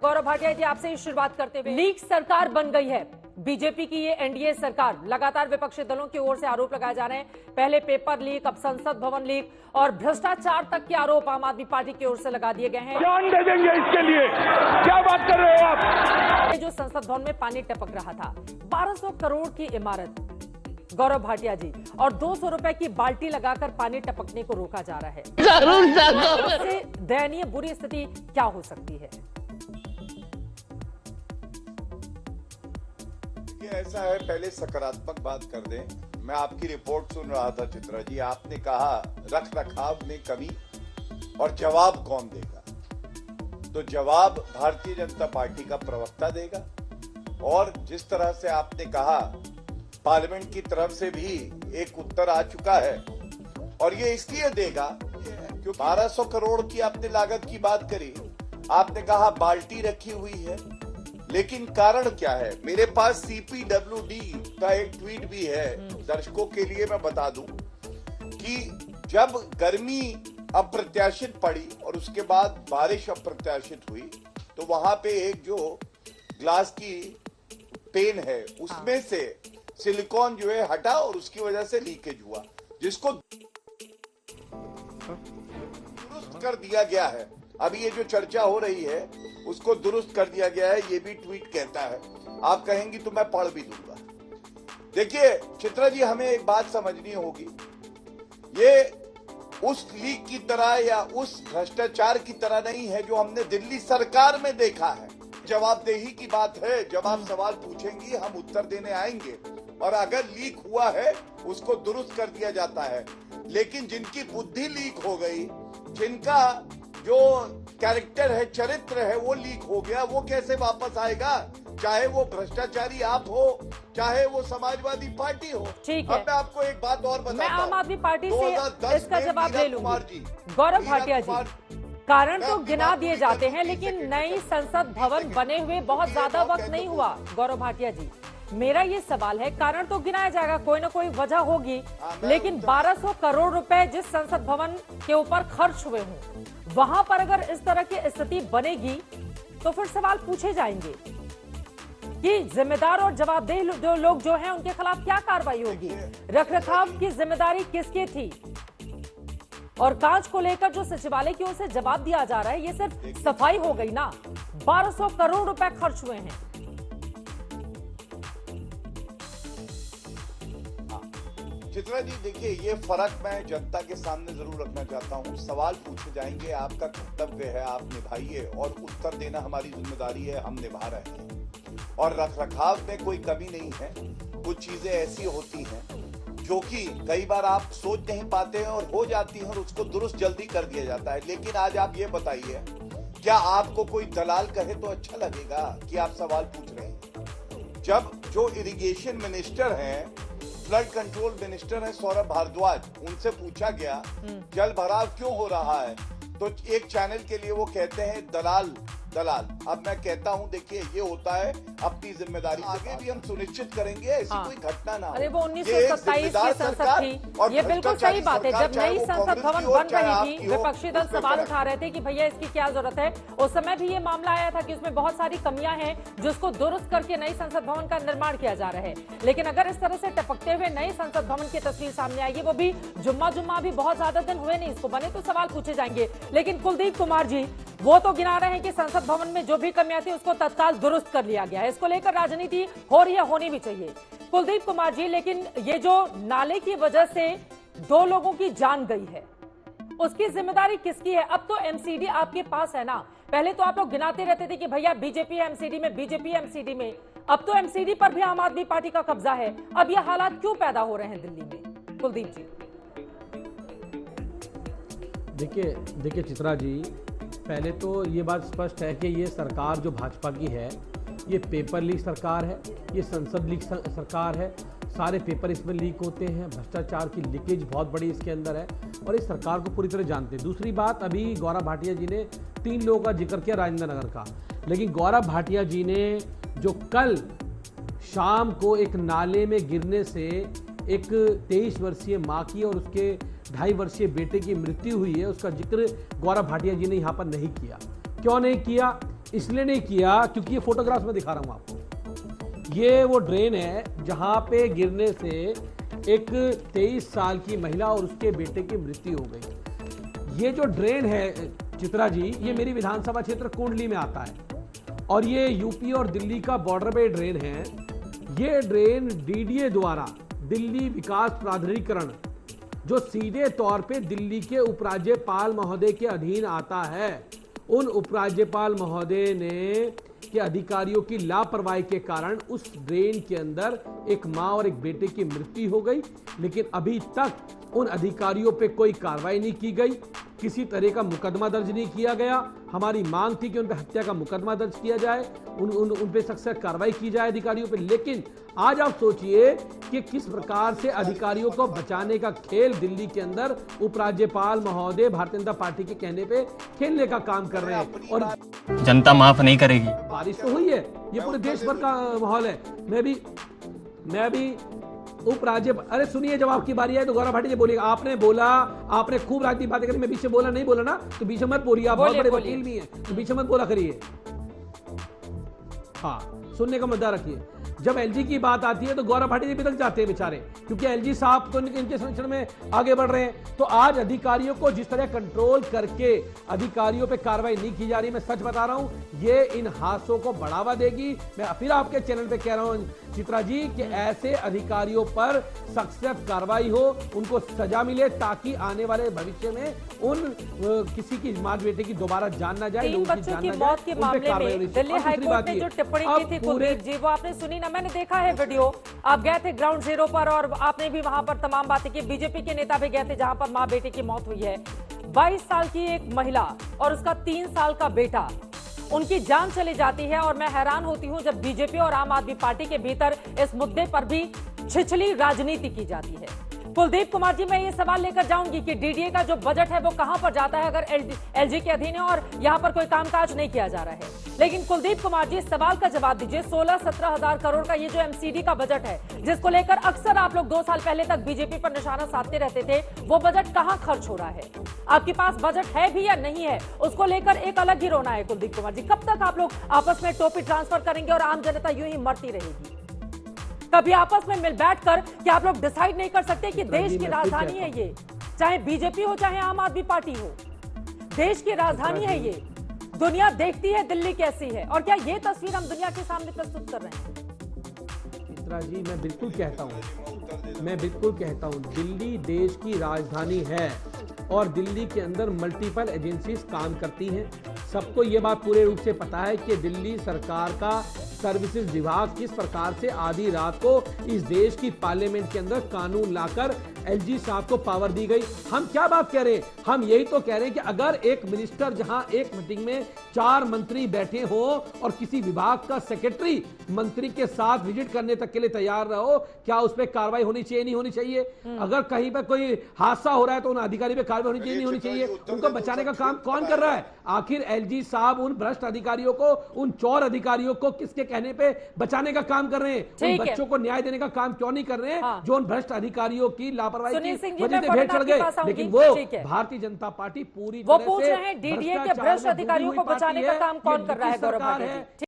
गौरव भाटिया जी, आपसे ही शुरुआत करते हुए, लीग सरकार बन गई है बीजेपी की ये एनडीए सरकार। लगातार विपक्षी दलों की ओर से आरोप लगाए जा रहे हैं, पहले पेपर लीक, अब संसद भवन लीक और भ्रष्टाचार तक के आरोप आम आदमी पार्टी की ओर से लगा दिए गए हैं। जान दे देंगे इसके लिए, क्या बात कर रहे हो आप? जो संसद भवन में पानी टपक रहा था, 1200 करोड़ की इमारत गौरव भाटिया जी, और 200 रुपए की बाल्टी लगाकर पानी टपकने को रोका जा रहा है। इससे दयनीय बुरी स्थिति क्या हो सकती है? ऐसा है, पहले सकारात्मक बात कर दें। मैं आपकी रिपोर्ट सुन रहा था चित्रा जी, आपने कहा रख रखाव में कमी और जवाब कौन देगा? तो जवाब भारतीय जनता पार्टी का प्रवक्ता देगा। और जिस तरह से आपने कहा, पार्लियामेंट की तरफ से भी एक उत्तर आ चुका है और ये इसलिए देगा क्योंकि 1200 करोड़ की आपने लागत की बात करी, आपने कहा बाल्टी रखी हुई है, लेकिन कारण क्या है? मेरे पास CPWD का एक ट्वीट भी है, दर्शकों के लिए मैं बता दूं कि जब गर्मी अप्रत्याशित पड़ी और उसके बाद बारिश अप्रत्याशित हुई, तो वहां पे एक जो ग्लास की पेन है उसमें से सिलिकॉन जो है हटा और उसकी वजह से लीकेज हुआ, जिसको दुरुस्त कर दिया गया है। अभी ये जो चर्चा हो रही है उसको दुरुस्त कर दिया गया है, ये भी ट्वीट कहता है। आप कहेंगी तो मैं पढ़ भी दूंगा। देखिए चित्रा जी, हमें एक बात समझनी होगी, ये उस लीक की तरह या उस भ्रष्टाचार की तरह नहीं है जो हमने दिल्ली सरकार में देखा है। जवाबदेही की बात है, जब आप सवाल पूछेंगी हम उत्तर देने आएंगे, और अगर लीक हुआ है उसको दुरुस्त कर दिया जाता है। लेकिन जिनकी बुद्धि लीक हो गई, जिनका जो कैरेक्टर है, चरित्र है, वो लीक हो गया, वो कैसे वापस आएगा? चाहे वो भ्रष्टाचारी आप हो, चाहे वो समाजवादी पार्टी हो। ठीक है, अब मैं आपको एक बात और बताता हूं। मैं आम आदमी पार्टी से इसका जवाब ले लूंगी। गौरव भाटिया जी, कारण तो गिना दिए जाते हैं, लेकिन नई संसद भवन बने हुए बहुत ज्यादा वक्त नहीं हुआ। गौरव भाटिया जी, मेरा ये सवाल है, कारण तो गिनाया जाएगा, कोई ना कोई वजह होगी, लेकिन 1200 करोड़ रुपए जिस संसद भवन के ऊपर खर्च हुए हों, वहां पर अगर इस तरह की स्थिति बनेगी तो फिर सवाल पूछे जाएंगे कि जिम्मेदार और जवाबदेह जो लोग जो हैं उनके खिलाफ क्या कार्रवाई होगी? रखरखाव की जिम्मेदारी किसकी थी? और कांच को लेकर जो सचिवालय की ओर से जवाब दिया जा रहा है, ये सिर्फ सफाई हो गई ना? 1200 करोड़ रुपए खर्च हुए हैं। चित्रा जी देखिए, ये फर्क मैं जनता के सामने जरूर रखना चाहता हूँ। सवाल पूछे जाएंगे, आपका कर्तव्य है, आप निभाइए, और उत्तर देना हमारी जिम्मेदारी है, हम निभा रहे हैं। और रखरखाव में कोई कमी नहीं है। कुछ चीजें ऐसी होती हैं जो कि कई बार आप सोच नहीं पाते हैं और हो जाती हैं, और उसको दुरुस्त जल्दी कर दिया जाता है। लेकिन आज आप ये बताइए, क्या आपको कोई दलाल कहे तो अच्छा लगेगा कि आप सवाल पूछ रहे हैं? जब जो इरिगेशन मिनिस्टर हैं, फ्लड कंट्रोल मिनिस्टर है सौरभ भारद्वाज, उनसे पूछा गया जल भराव क्यों हो रहा है, तो एक चैनल के लिए वो कहते हैं दलाल दलाल। अब मैं कहता हूं, देखिए ये होता है अपनी जिम्मेदारी, आगे भी हम सुनिश्चित करेंगे ऐसी कोई घटना ना हो। अरे वो 1927 की संसद थी, ये बिल्कुल सही बात है। जब नई संसद भवन बन रही थी, विपक्षी दल सवाल उठा रहे थे कि भैया इसकी क्या जरूरत है। उस समय भी ये मामला आया था कि उसमें बहुत सारी कमियां हैं जिसको दुरुस्त करके नई संसद भवन का निर्माण किया जा रहा है। लेकिन अगर इस तरह से टपकते हुए नई संसद भवन की तस्वीर सामने आएगी, वो भी जुम्मा भी बहुत ज्यादा दिन हुए नहीं इसको बने, तो सवाल पूछे जाएंगे। लेकिन कुलदीप कुमार जी वो तो गिना रहे हैं कि संसद भवन में जो भी कमियां थी उसको तत्काल दुरुस्त कर लिया गया है। इसको लेकर राजनीति हो रही है, होनी भी चाहिए। कुलदीप कुमार जी, लेकिन ये जो नाले की वजह से 2 लोगों की जान गई है, उसकी जिम्मेदारी किसकी है? अब तो एमसीडी आपके पास है ना। पहले तो आप लोग गिनाते रहते थे कि भैया बीजेपी एमसीडी में, बीजेपी एमसीडी में। अब तो एमसीडी पर भी आम आदमी पार्टी का कब्जा है। अब ये हालात क्यों पैदा हो रहे हैं दिल्ली में? कुलदीप जी देखिए चित्रा जी, पहले तो ये बात स्पष्ट है कि ये सरकार जो भाजपा की है, ये पेपर लीक सरकार है, ये संसद लीक सरकार है। सारे पेपर इसमें लीक होते हैं, भ्रष्टाचार की लीकेज बहुत बड़ी इसके अंदर है, और इस सरकार को पूरी तरह जानते हैं। दूसरी बात, अभी गौरव भाटिया जी ने 3 लोगों का जिक्र किया राजेंद्र नगर का, लेकिन गौरव भाटिया जी ने जो कल शाम को एक नाले में गिरने से एक 23 वर्षीय माँ की और उसके 2.5 वर्षीय बेटे की मृत्यु हुई है, उसका जिक्र गौरव भाटिया जी ने यहाँ पर नहीं किया। क्यों नहीं किया? इसलिए नहीं किया क्योंकि ये फोटोग्राफ्स में दिखा रहा हूं आपको। ये वो ड्रेन है जहां पे गिरने से एक 23 साल की महिला और उसके बेटे की मृत्यु हो गई। ये जो ड्रेन है चित्रा जी, ये मेरी विधानसभा क्षेत्र कुंडली में आता है और ये यूपी और दिल्ली का बॉर्डर पे ड्रेन है। ये ड्रेन डीडीए द्वारा, दिल्ली विकास प्राधिकरण, जो सीधे तौर पे दिल्ली के उपराज्यपाल महोदय के अधीन आता है, उन उपराज्यपाल महोदय ने के अधिकारियों की लापरवाही के कारण उस ड्रेन के अंदर एक मां और एक बेटे की मृत्यु हो गई। लेकिन अभी तक उन अधिकारियों पे कोई कार्रवाई नहीं की गई, किसी तरह का मुकदमा दर्ज नहीं किया गया। हमारी मांग थी कि उन पे हत्या का मुकदमा दर्ज किया जाए, उन पे सख्त कार्रवाई की जाए अधिकारियों पे। लेकिन आज आप सोचिए कि किस प्रकार से अधिकारियों को बचाने का खेल दिल्ली के अंदर उपराज्यपाल महोदय भारतीय जनता पार्टी के कहने पे खेलने का काम कर रहे हैं। और जनता माफ नहीं करेगी। बारिश तो हुई है, ये पूरे देश भर का माहौल है। मैं भी उपराज्यपाल, अरे सुनिए, जब आपकी बारी आए तो गौरव भाटी जी बोलिएगा। आपने बोला, आपने खूब राजनीतिक बातें करी, मैं बीच में बोला नहीं बोला ना, तो बीच में मत बोलिए। आप बहुत बड़े वकील भी हैं, तो बीच में मत बोला करिए। हाँ, सुनने का मुद्दा रखिए। जब एलजी की बात आती है तो गौरव भाटी जी भी तक जाते हैं बेचारे, क्योंकि एलजी साहब तो इनके संरक्षण में आगे बढ़ रहे हैं। तो आज अधिकारियों को जिस तरह कंट्रोल करके अधिकारियों पे कार्रवाई नहीं की जा रही, मैं सच बता रहा हूं, ये इन हादसों को बढ़ावा देगी। मैं फिर आपके चैनल पे कह रहा हूं चित्रा जी कि ऐसे अधिकारियों पर सख्त कार्रवाई हो, उनको सजा मिले, ताकि आने वाले भविष्य में उन किसी की मां बेटे की दोबारा जान ना जाए, 3 बच्चों की मौत के मामले में दिल्ली हाईकोर्ट ने जो टिप्पणी की थी कुलदीप जी, वो आपने सुनी ना? मैंने देखा है वीडियो, आप गए थे ग्राउंड जीरो पर और आपने भी वहां पर तमाम बातें की। बीजेपी के नेता भी गए थे जहां पर मां बेटे की मौत हुई है। 22 साल की एक महिला और उसका 3 साल का बेटा, उनकी जान चली जाती है। और मैं हैरान होती हूं जब बीजेपी और आम आदमी पार्टी के भीतर इस मुद्दे पर भी छिछली राजनीति की जाती है। कुलदीप कुमार जी, मैं ये सवाल लेकर जाऊंगी कि डीडीए का जो बजट है वो कहां पर जाता है अगर एलजी के अधीन है और यहां पर कोई कामकाज नहीं किया जा रहा है। लेकिन कुलदीप कुमार जी, इस सवाल का जवाब दीजिए। 16-17 हजार करोड़ का ये जो एमसीडी का बजट है, जिसको लेकर अक्सर आप लोग 2 साल पहले तक बीजेपी पर निशाना साधते रहते थे, वो बजट कहां खर्च हो रहा है? आपके पास बजट है भी या नहीं है, उसको लेकर एक अलग ही रोना है। कुलदीप कुमार जी, कब तक आप लोग आपस में टोपी ट्रांसफर करेंगे और आम जनता यूं ही मरती रहेगी? कभी आपस में मिल बैठकर क्या आप लोग डिसाइड नहीं कर सकते कि देश की राजधानी है ये, चाहे बीजेपी हो चाहे आम आदमी पार्टी हो, देश की राजधानी है ये। दुनिया देखती है दिल्ली कैसी है, और क्या ये तस्वीर हम दुनिया के सामने प्रस्तुत कर रहे हैं? चित्रा जी, मैं बिल्कुल कहता हूं, दिल्ली देश की राजधानी है और दिल्ली के अंदर मल्टीपल एजेंसीज काम करती हैं। सबको ये बात पूरे रूप से पता है कि दिल्ली सरकार का सर्विसेज विभाग किस प्रकार से आधी रात को इस देश की पार्लियामेंट के अंदर कानून लाकर एलजी साहब को पावर दी गई। हम क्या बात कह रहे हैं? हम यही तो कह रहे हैं कि अगर एक मिनिस्टर जहां एक मीटिंग में 4 मंत्री बैठे हो और किसी विभाग का सेक्रेटरी मंत्री के साथ विजिट करने तक के लिए तैयार रहो, क्या उस पर कार्रवाई होनी चाहिए, नहीं होनी चाहिए? अगर कहीं पर कोई हादसा हो रहा है तो उन अधिकारी पे कार्रवाई होनी चाहिए, नहीं होनी चाहिए? उनको बचाने का काम कौन कर रहा है? आखिर एलजी साहब उन भ्रष्ट अधिकारियों को, उन चोर अधिकारियों को किसके कहने पे बचाने का काम कर रहे हैं? उन बच्चों को न्याय देने का काम क्यों नहीं कर रहे हैं जो उन भ्रष्ट अधिकारियों की लापरवाही की वजह से भेड़ चढ़ गए? लेकिन वो भारतीय जनता पार्टी पूरी वो पूछ रहे हैं डीडीए के भ्रष्ट अधिकारियों को बचाने का काम कौन कर रहा है? गौरव भाटी जी।